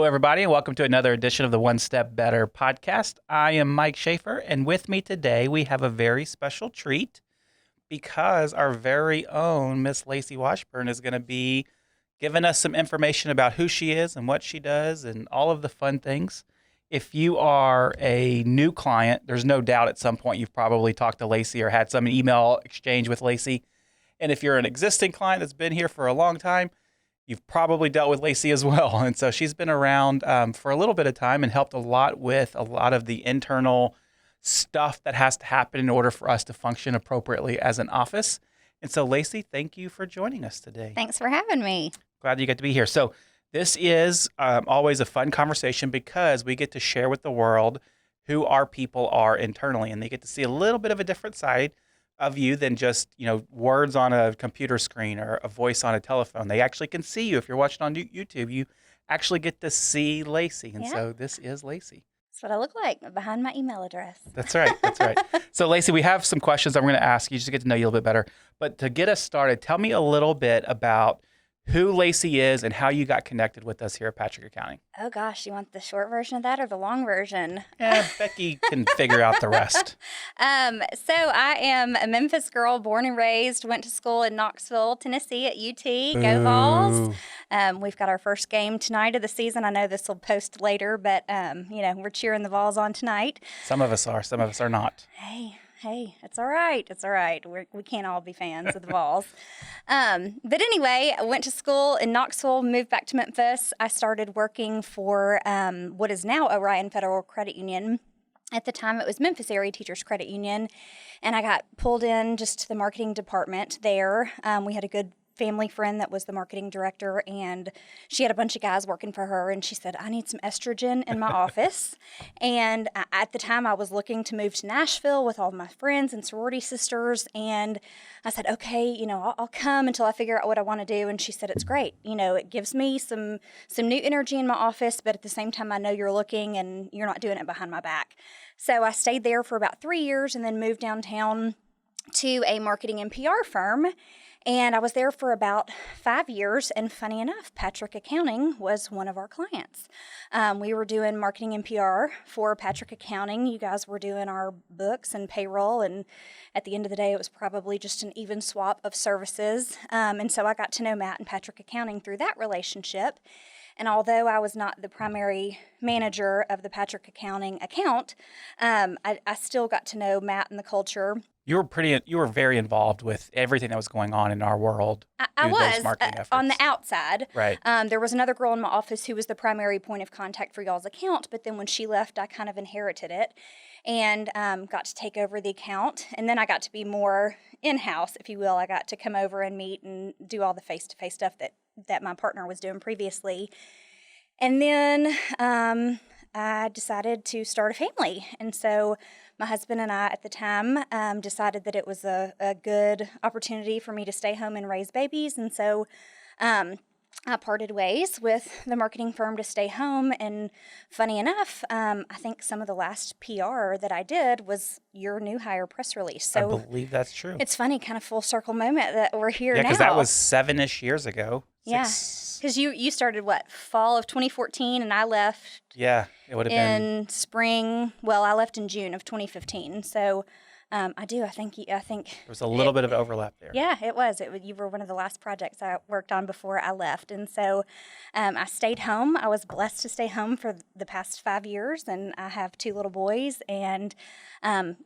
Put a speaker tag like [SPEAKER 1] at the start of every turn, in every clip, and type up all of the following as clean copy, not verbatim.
[SPEAKER 1] everybody, and welcome to another edition of the One Step Better podcast. I am Mike Schaefer, and with me today we have a very special treat because our very own Miss Lacey Washburn is going to be giving us some information about who she is and what she does and all of the fun things. If you are a new client, there's no doubt at some point you've probably talked to Lacey or had some email exchange with Lacey. And if you're an existing client that's been here for a long time, you've probably dealt with Lacey as well. And so she's been around for a little bit of time and helped a lot with a lot of the internal stuff that has to happen in order for us to function appropriately as an office. And so, Lacey, thank you for joining us today.
[SPEAKER 2] Thanks for having me.
[SPEAKER 1] Glad you get to be here. So this is always a fun conversation because we get to share with the world who our people are internally, and they get to see a little bit of a different side of you than just, words on a computer screen or a voice on a telephone. They actually can see you. If you're watching on YouTube, you actually get to see Lacey. And so this is Lacey.
[SPEAKER 2] That's what I look like behind my email address.
[SPEAKER 1] That's right. That's right. So Lacey, we have some questions I'm going to ask you just to get to know you a little bit better. But to get us started, tell me a little bit about who Lacey is and how you got connected with us here at Patrick Accounting.
[SPEAKER 2] Oh gosh, you want the short version of that or the long version?
[SPEAKER 1] Yeah, Becky can figure out the rest.
[SPEAKER 2] So I am a Memphis girl, born and raised, went to school in Knoxville, Tennessee at UT. Go Vols. We've got our first game tonight of the season. I know this will post later, but we're cheering the Vols on tonight.
[SPEAKER 1] Some of us are, some of us are not.
[SPEAKER 2] Hey, it's all right. It's all right. We can't all be fans of the Vols. But anyway, I went to school in Knoxville, moved back to Memphis. I started working for what is now Orion Federal Credit Union. At the time, it was Memphis Area Teachers Credit Union, and I got pulled in just to the marketing department there. We had a good family friend that was the marketing director, and she had a bunch of guys working for her, and she said, I need some estrogen in my office. And at the time I was looking to move to Nashville with all my friends and sorority sisters, and I said, okay, I'll come until I figure out what I want to do. And she said, it's great. It gives me some new energy in my office, but at the same time I know you're looking and you're not doing it behind my back. So I stayed there for about 3 years and then moved downtown to a marketing and PR firm. And I was there for about 5 years, and funny enough, Patrick Accounting was one of our clients. We were doing marketing and PR for Patrick Accounting. You guys were doing our books and payroll, and at the end of the day, it was probably just an even swap of services. And so I got to know Matt and Patrick Accounting through that relationship. And although I was not the primary manager of the Patrick Accounting account, I still got to know Matt and the culture.
[SPEAKER 1] You were very involved with everything that was going on in our world.
[SPEAKER 2] I was on the outside.
[SPEAKER 1] Right.
[SPEAKER 2] There was another girl in my office who was the primary point of contact for y'all's account, but then when she left, I kind of inherited it and got to take over the account. And then I got to be more in-house, if you will. I got to come over and meet and do all the face-to-face stuff that my partner was doing previously. And then I decided to start a family. And so my husband and I at the time decided that it was a good opportunity for me to stay home and raise babies. And so I parted ways with the marketing firm to stay home. And funny enough, I think some of the last PR that I did was your new hire press release. So
[SPEAKER 1] I believe that's true.
[SPEAKER 2] It's funny, kind of full circle moment that we're here now.
[SPEAKER 1] Yeah, because that was 7-ish years ago.
[SPEAKER 2] Yeah, because you started, fall of 2014, and I left
[SPEAKER 1] it would have been
[SPEAKER 2] in spring. Well, I left in June of 2015. So I think there
[SPEAKER 1] was a little bit of overlap there.
[SPEAKER 2] Yeah, it was. You were one of the last projects I worked on before I left. And so I stayed home. I was blessed to stay home for the past 5 years, and I have 2 little boys. And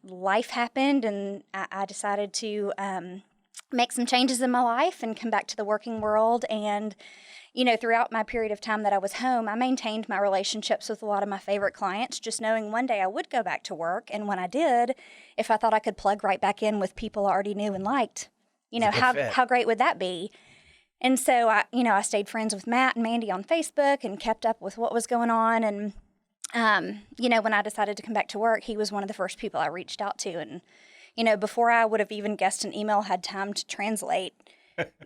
[SPEAKER 2] life happened, and I decided to make some changes in my life and come back to the working world. And throughout my period of time that I was home, I maintained my relationships with a lot of my favorite clients, just knowing one day I would go back to work. And when I did, if I thought I could plug right back in with people I already knew and liked, how great would that be? And so I stayed friends with Matt and Mandy on Facebook and kept up with what was going on. And, when I decided to come back to work, he was one of the first people I reached out to. And, before I would have even guessed an email had time to translate,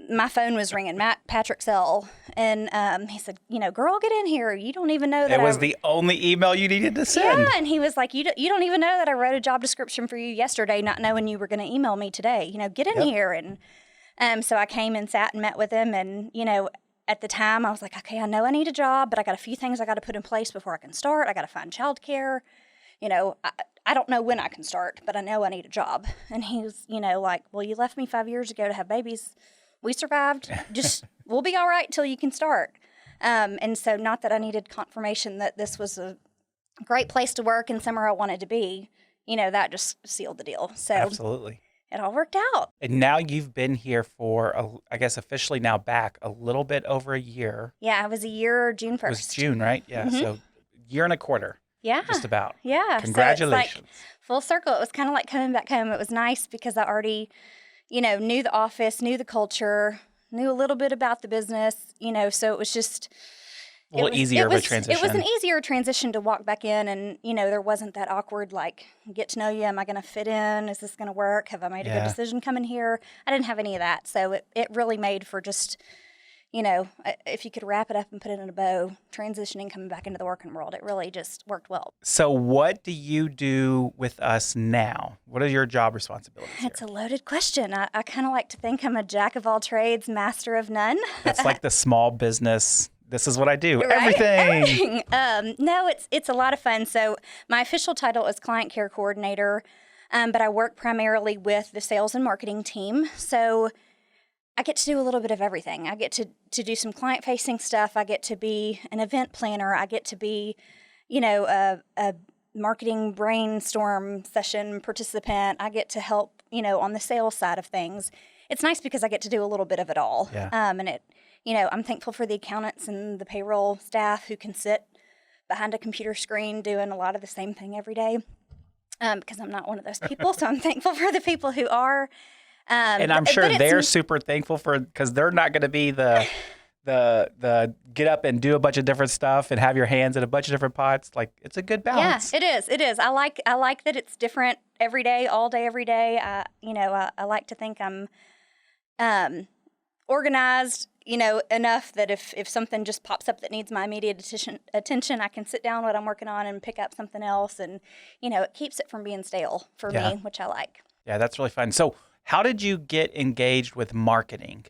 [SPEAKER 2] my phone was ringing, Patrick's cell, and he said, girl, get in here. You don't even know that
[SPEAKER 1] it was the only email you needed to send.
[SPEAKER 2] Yeah, and he was like, you don't even know that I wrote a job description for you yesterday, not knowing you were going to email me today. Get in here. And so I came and sat and met with him, and, at the time, I was like, okay, I know I need a job, but I got a few things I got to put in place before I can start. I got to find childcare. I don't know when I can start, but I know I need a job. And he was, like, well, you left me 5 years ago to have babies. We survived. We'll be all right till you can start. And so not that I needed confirmation that this was a great place to work and somewhere I wanted to be, that just sealed the deal. So
[SPEAKER 1] Absolutely.
[SPEAKER 2] it all worked out.
[SPEAKER 1] And now you've been here for, I guess officially now back a little bit over a year.
[SPEAKER 2] Yeah, it was a year, June 1st.
[SPEAKER 1] It was June, right? Yeah. So year and a quarter.
[SPEAKER 2] Yeah.
[SPEAKER 1] Just about.
[SPEAKER 2] Yeah.
[SPEAKER 1] Congratulations.
[SPEAKER 2] So it's like full circle. It was kind of like coming back home. It was nice because I already, knew the office, knew the culture, knew a little bit about the business, so it was just
[SPEAKER 1] a little easier of a transition.
[SPEAKER 2] It was an easier transition to walk back in and, there wasn't that awkward, like, get to know you. Am I going to fit in? Is this going to work? Have I made a good decision coming here? I didn't have any of that. So it really made for just, if you could wrap it up and put it in a bow, transitioning, coming back into the working world, it really just worked well.
[SPEAKER 1] So what do you do with us now? What are your job responsibilities
[SPEAKER 2] It's
[SPEAKER 1] here?
[SPEAKER 2] a loaded question. I kind of like to think I'm a jack of all trades, master of none.
[SPEAKER 1] It's like the small business. This is what I do.
[SPEAKER 2] Right?
[SPEAKER 1] Everything.
[SPEAKER 2] No, it's a lot of fun. So my official title is client care coordinator, but I work primarily with the sales and marketing team. So I get to do a little bit of everything. I get to do some client-facing stuff. I get to be an event planner. I get to be, a marketing brainstorm session participant. I get to help, on the sales side of things. It's nice because I get to do a little bit of it all.
[SPEAKER 1] Yeah.
[SPEAKER 2] And I'm thankful for the accountants and the payroll staff who can sit behind a computer screen doing a lot of the same thing every day. Because I'm not one of those people, so I'm thankful for the people who are.
[SPEAKER 1] And I'm sure they're super thankful because they're not going to be the get up and do a bunch of different stuff and have your hands in a bunch of different pots. Like, it's a good balance.
[SPEAKER 2] Yeah, it is. I like that it's different every day, all day, every day. I like to think I'm organized, enough that if something just pops up that needs my immediate attention, I can sit down what I'm working on and pick up something else. And, it keeps it from being stale for me, which I like.
[SPEAKER 1] Yeah, that's really fun. So how did you get engaged with marketing?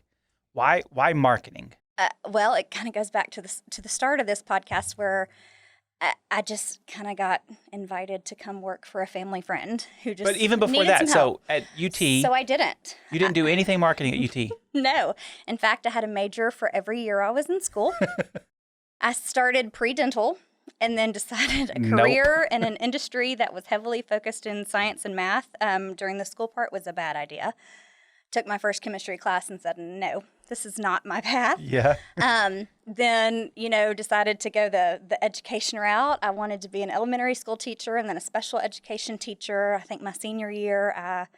[SPEAKER 1] Why marketing?
[SPEAKER 2] Well, it kind of goes back to the start of this podcast where I just kind of got invited to come work for a family friend who just
[SPEAKER 1] But even before
[SPEAKER 2] needed
[SPEAKER 1] that,
[SPEAKER 2] some
[SPEAKER 1] so
[SPEAKER 2] help.
[SPEAKER 1] at UT,
[SPEAKER 2] So I didn't.
[SPEAKER 1] you didn't do anything marketing at UT.
[SPEAKER 2] No. In fact, I had a major for every year I was in school. I started pre-dental and then decided a career in an industry that was heavily focused in science and math during the school part was a bad idea. Took my first chemistry class and said, no, this is not my path.
[SPEAKER 1] Yeah.
[SPEAKER 2] Then, decided to go the education route. I wanted to be an elementary school teacher and then a special education teacher. I think my senior year, I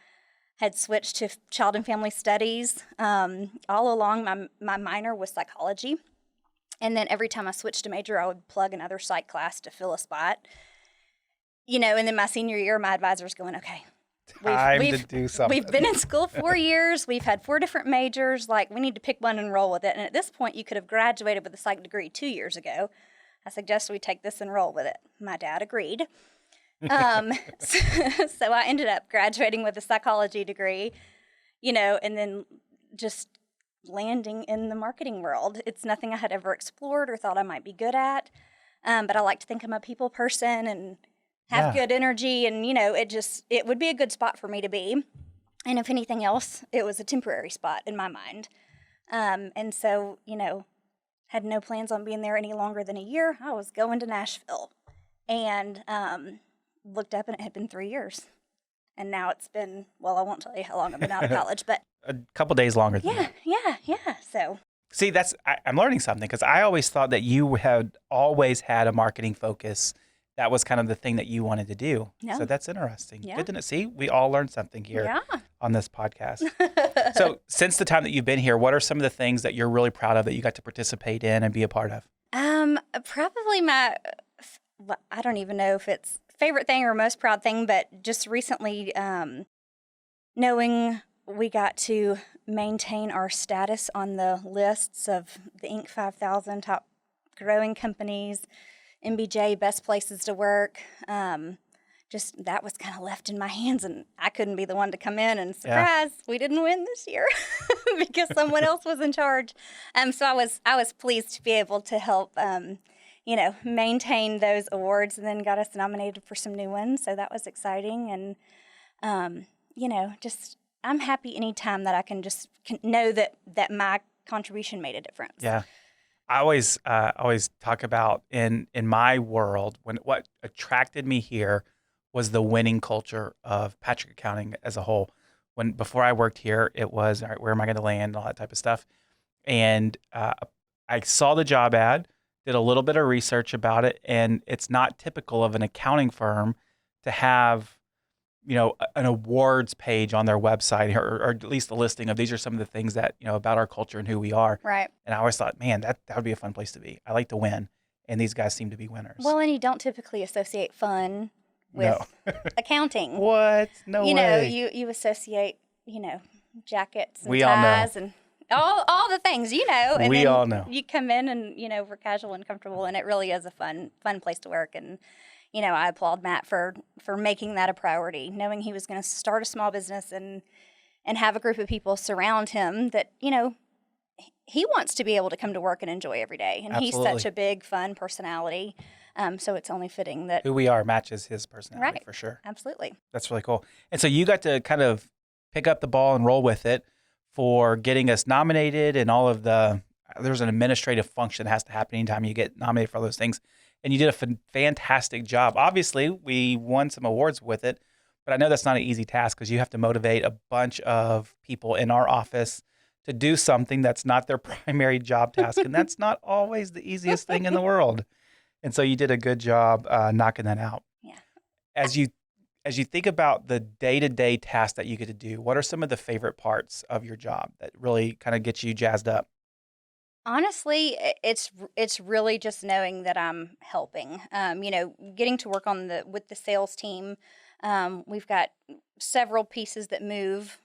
[SPEAKER 2] had switched to child and family studies. All along, my minor was psychology. And then every time I switched a major, I would plug another psych class to fill a spot. And then my senior year, my advisor's going, okay,
[SPEAKER 1] to do something.
[SPEAKER 2] We've been in school 4 years. We've had 4 different majors. Like, we need to pick one and roll with it. And at this point, you could have graduated with a psych degree 2 years ago. I suggest we take this and roll with it. My dad agreed. So I ended up graduating with a psychology degree, and then just landing in the marketing world. It's nothing I had ever explored or thought I might be good at. But I like to think I'm a people person and have good energy, and it would be a good spot for me to be. And if anything else, it was a temporary spot in my mind. And so, had no plans on being there any longer than a year. I was going to Nashville and looked up and it had been 3 years. And now it's been, well, I won't tell you how long I've been out of college, but
[SPEAKER 1] a couple days longer than that.
[SPEAKER 2] Yeah. So
[SPEAKER 1] see, I'm learning something because I always thought that you had always had a marketing focus. That was kind of the thing that you wanted to do.
[SPEAKER 2] No.
[SPEAKER 1] So that's interesting.
[SPEAKER 2] Yeah.
[SPEAKER 1] Good to know. See, we all learned something here on this podcast. So since the time that you've been here, what are some of the things that you're really proud of that you got to participate in and be a part of?
[SPEAKER 2] Probably I don't even know if it's favorite thing or most proud thing, but just recently knowing we got to maintain our status on the lists of the Inc. 5000 top growing companies, MBJ, best places to work, just that was kind of left in my hands, and I couldn't be the one to come in and surprise, we didn't win this year because someone else was in charge. So I was pleased to be able to help, maintain those awards, and then got us nominated for some new ones. So that was exciting, and just I'm happy anytime that I can just know that my contribution made a difference.
[SPEAKER 1] Yeah. I always talk about in my world, what attracted me here was the winning culture of Patrick Accounting as a whole. Before I worked here, it was, all right, where am I going to land, all that type of stuff. And I saw the job ad, did a little bit of research about it, and it's not typical of an accounting firm to have, an awards page on their website, or at least a listing of these are some of the things that, about our culture and who we are.
[SPEAKER 2] Right.
[SPEAKER 1] And I always thought, man, that would be a fun place to be. I like to win, and these guys seem to be winners.
[SPEAKER 2] Well, and you don't typically associate fun with accounting.
[SPEAKER 1] What? No way.
[SPEAKER 2] You associate, jackets and ties and all the things, and
[SPEAKER 1] we
[SPEAKER 2] then
[SPEAKER 1] all know.
[SPEAKER 2] You come in and, we're casual and comfortable, and it really is a fun place to work. And, I applaud Matt for making that a priority, knowing he was going to start a small business and have a group of people surround him that, he wants to be able to come to work and enjoy every day. And
[SPEAKER 1] Absolutely.
[SPEAKER 2] He's such a big, fun personality. So it's only fitting that
[SPEAKER 1] who we are matches his personality,
[SPEAKER 2] right.
[SPEAKER 1] For sure.
[SPEAKER 2] Absolutely.
[SPEAKER 1] That's really cool. And so you got to kind of pick up the ball and roll with it for getting us nominated, and there's an administrative function that has to happen anytime you get nominated for all those things. And you did a fantastic job. Obviously, we won some awards with it, but I know that's not an easy task because you have to motivate a bunch of people in our office to do something that's not their primary job task. And that's not always the easiest thing in the world. And so you did a good job knocking that out.
[SPEAKER 2] Yeah.
[SPEAKER 1] As you think about the day-to-day tasks that you get to do, what are some of the favorite parts of your job that really kind of get you jazzed up?
[SPEAKER 2] Honestly, it's really just knowing that I'm helping. Getting to work with the sales team. We've got several pieces that move,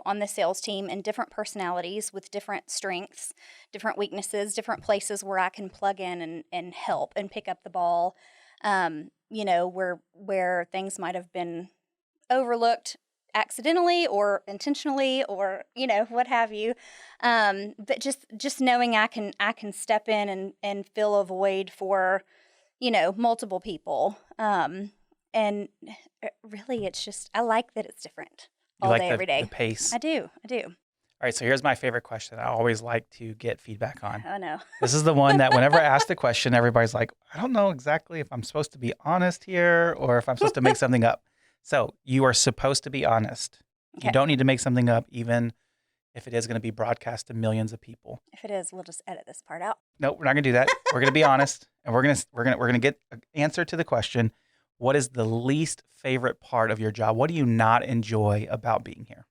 [SPEAKER 2] on the sales team, and different personalities with different strengths, different weaknesses, different places where I can plug in and help and pick up the ball. Where things might have been overlooked accidentally or intentionally, or what have you, but just knowing I can step in and fill a void for multiple people, and really it's just I like that it's different all day every day.
[SPEAKER 1] The pace.
[SPEAKER 2] I do.
[SPEAKER 1] All right, so here's my favorite question I always like to get feedback on.
[SPEAKER 2] Oh no.
[SPEAKER 1] This is the one that whenever I ask the question, everybody's like, I don't know exactly if I'm supposed to be honest here or if I'm supposed to make something up. So you are supposed to be honest.
[SPEAKER 2] Okay.
[SPEAKER 1] You don't need to make something up, even if it is going to be broadcast to millions of people.
[SPEAKER 2] If it is, we'll just edit this part out.
[SPEAKER 1] No, we're not going to do that. We're going to be honest, and we're going to get an answer to the question: what is the least favorite part of your job? What do you not enjoy about being here?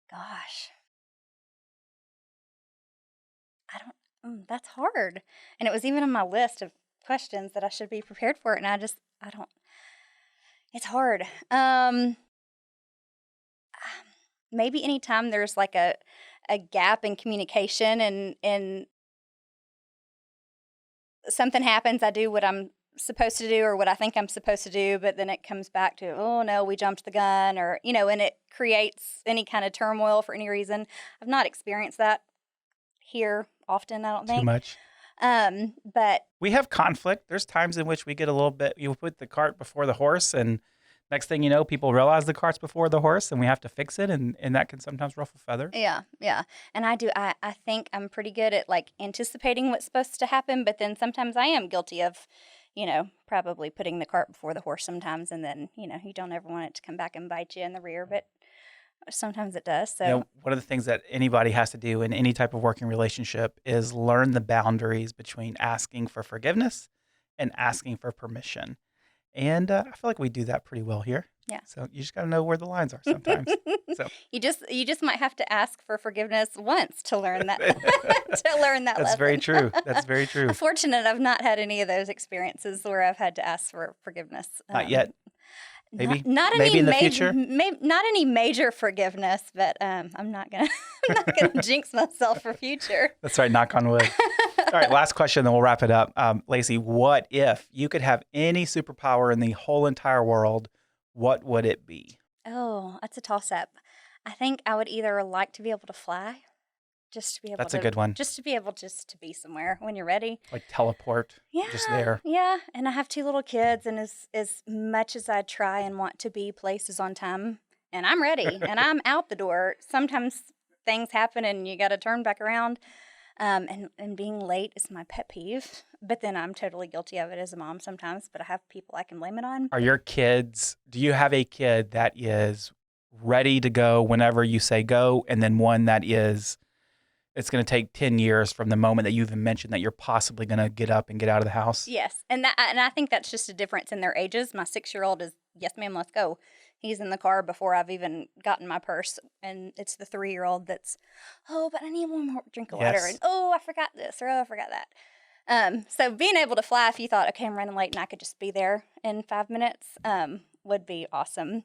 [SPEAKER 2] Gosh, that's hard. And it was even on my list of questions that I should be prepared for, and I don't. It's hard. Maybe anytime there's like a gap in communication and something happens, I do what I'm supposed to do or what I think I'm supposed to do, but then it comes back to, oh no, we jumped the gun, or, and it creates any kind of turmoil for any reason. I've not experienced that here often, I don't think.
[SPEAKER 1] Too much.
[SPEAKER 2] But
[SPEAKER 1] we have conflict. There's times in which we get a little bit, you put the cart before the horse, and next thing you know, people realize the cart's before the horse, and we have to fix it, and that can sometimes ruffle feathers.
[SPEAKER 2] Yeah. And I think I'm pretty good at like anticipating what's supposed to happen, but then sometimes I am guilty of, probably putting the cart before the horse sometimes, and then, you don't ever want it to come back and bite you in the rear, but sometimes it does. So
[SPEAKER 1] one of the things that anybody has to do in any type of working relationship is learn the boundaries between asking for forgiveness and asking for permission. And I feel like we do that pretty well here.
[SPEAKER 2] Yeah.
[SPEAKER 1] So you just got to know where the lines are sometimes. So
[SPEAKER 2] you just might have to ask for forgiveness once to learn that to learn that
[SPEAKER 1] That's
[SPEAKER 2] lesson.
[SPEAKER 1] very true. That's very true.
[SPEAKER 2] I'm fortunate I've not had any of those experiences where I've had to ask for forgiveness.
[SPEAKER 1] Not yet. Maybe
[SPEAKER 2] not
[SPEAKER 1] maybe
[SPEAKER 2] any
[SPEAKER 1] in the future.
[SPEAKER 2] Not any major forgiveness, but I'm not gonna jinx myself for future.
[SPEAKER 1] That's right. Knock on wood. right, last question, then we'll wrap it up. Lacey, what if you could have any superpower in the whole entire world? What would it be?
[SPEAKER 2] Oh, that's a toss-up. I think I would either like to be able to fly, just to be able
[SPEAKER 1] That's
[SPEAKER 2] to,
[SPEAKER 1] a good one.
[SPEAKER 2] just to be able just to be somewhere when you're ready.
[SPEAKER 1] Like teleport,
[SPEAKER 2] Yeah,
[SPEAKER 1] just there.
[SPEAKER 2] yeah. And I have 2 little kids, and as much as I try and want to be places on time, and I'm ready, and I'm out the door, sometimes things happen and you got to turn back around. And being late is my pet peeve, but then I'm totally guilty of it as a mom sometimes, but I have people I can blame it on.
[SPEAKER 1] Are your kids, do you have a kid that is ready to go whenever you say go, and then one that is, it's going to take 10 years from the moment that you even mentioned that you're possibly going to get up and get out of the house?
[SPEAKER 2] Yes, and I think that's just a difference in their ages. My 6-year-old is, yes, ma'am, let's go. He's in the car before I've even gotten my purse, and it's the 3-year-old that's, oh, but I need one more drink of water,
[SPEAKER 1] Yes.
[SPEAKER 2] and oh, I forgot this, or oh, I forgot that. So being able to fly, if you thought, okay, I'm running late and I could just be there in 5 minutes, would be awesome.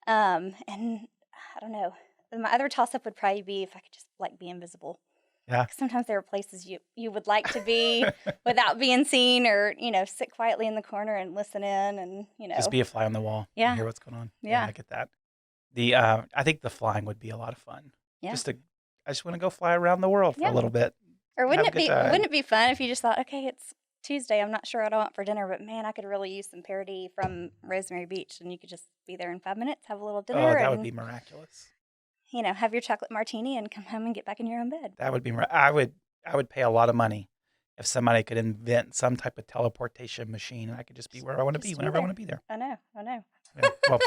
[SPEAKER 2] And I don't know. My other toss-up would probably be if I could just like be invisible.
[SPEAKER 1] Yeah.
[SPEAKER 2] 'Cause sometimes there are places you would like to be without being seen, or sit quietly in the corner and listen in, and
[SPEAKER 1] Just be a fly on the wall.
[SPEAKER 2] Yeah.
[SPEAKER 1] And hear what's going on.
[SPEAKER 2] Yeah.
[SPEAKER 1] I get that. I think the flying would be a lot of fun.
[SPEAKER 2] Yeah.
[SPEAKER 1] I just want to go fly around the world for
[SPEAKER 2] Yeah.
[SPEAKER 1] a little bit.
[SPEAKER 2] Or wouldn't
[SPEAKER 1] Have a
[SPEAKER 2] it
[SPEAKER 1] good
[SPEAKER 2] be
[SPEAKER 1] time.
[SPEAKER 2] wouldn't it be fun if you just thought, okay, it's Tuesday, I'm not sure what I want for dinner, but man, I could really use some parody from Rosemary Beach, and you could just be there in 5 minutes, have a little dinner,
[SPEAKER 1] Oh, that
[SPEAKER 2] and
[SPEAKER 1] would be miraculous.
[SPEAKER 2] have your chocolate martini and come home and get back in your own bed.
[SPEAKER 1] That would be, I would pay a lot of money if somebody could invent some type of teleportation machine and I could just be where I want to be
[SPEAKER 2] Just be
[SPEAKER 1] whenever I
[SPEAKER 2] there.
[SPEAKER 1] want to be there.
[SPEAKER 2] I know.
[SPEAKER 1] Yeah. Well,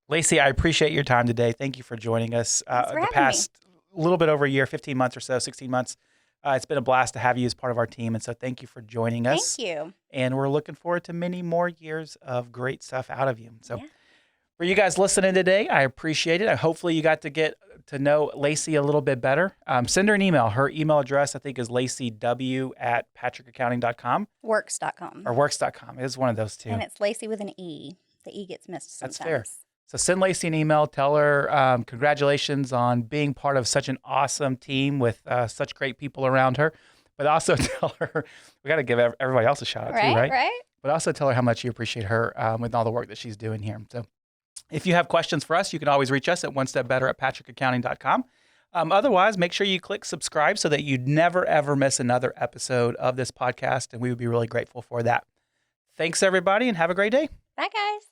[SPEAKER 1] Lacey, I appreciate your time today. Thank you for joining us.
[SPEAKER 2] Thanks for
[SPEAKER 1] The
[SPEAKER 2] having
[SPEAKER 1] past little bit over a year, 15 months or so, 16 months. It's been a blast to have you as part of our team. And so thank you for joining us.
[SPEAKER 2] Thank you.
[SPEAKER 1] And we're looking forward to many more years of great stuff out of you. So
[SPEAKER 2] Yeah.
[SPEAKER 1] for you guys listening today, I appreciate it. Hopefully you got to get to know Lacey a little bit better. Send her an email. Her email address, I think, is laceyw@patrickaccounting.com
[SPEAKER 2] Works.com.
[SPEAKER 1] or works.com. It is one of those two.
[SPEAKER 2] And it's Lacey with an E. The E gets missed
[SPEAKER 1] That's
[SPEAKER 2] sometimes.
[SPEAKER 1] fair. So send Lacey an email. Tell her congratulations on being part of such an awesome team with such great people around her. But also tell her, we got to give everybody else a shout out too, right?
[SPEAKER 2] Right.
[SPEAKER 1] But also tell her how much you appreciate her with all the work that she's doing here. So if you have questions for us, you can always reach us at onestepbetter@patrickaccounting.com. Otherwise, make sure you click subscribe so that you never, ever miss another episode of this podcast. And we would be really grateful for that. Thanks, everybody, and have a great day.
[SPEAKER 2] Bye, guys.